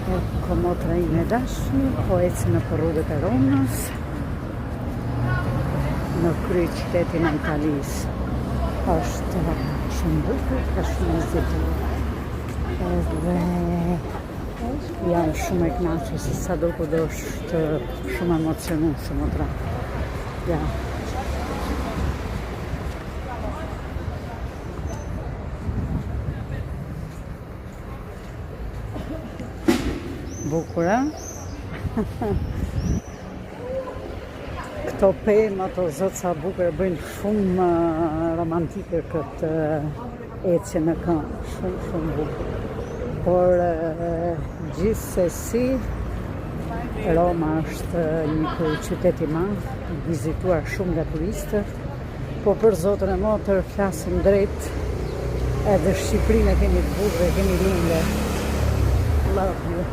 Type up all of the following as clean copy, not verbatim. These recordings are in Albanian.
Ecco, motra ime dashur, po ecim nëpër rrugët e Romës, në krye qytetin e Italisë. Është shumë bukur, ka shumë vizitor. Edhe jam shumë e kënaqur se sado kudo është shumë emocionuese motra. Ja. Bukur, Këto pemë, ato zotë sa bukur, bëjnë shumë romantike këtë ecje në këmbë, shumë bukur. Por gjithsesi, Roma është një qytet i madh, vizituar shumë nga turistët, po për zotën e motër flasim drejt, edhe Shqipërinë e kemi të bukur, e kemi lindë. Love you.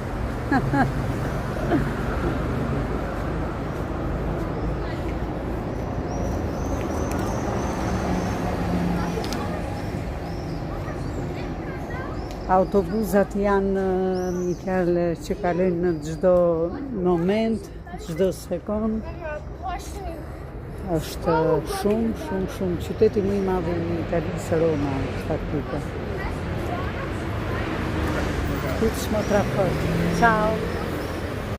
Autobusat janë një fjalë që kalojnë në çdo moment, çdo sekond. Është shumë qyteti më i madh i Italisë, Roma, faktikisht. Tutti motra forte. Ciao.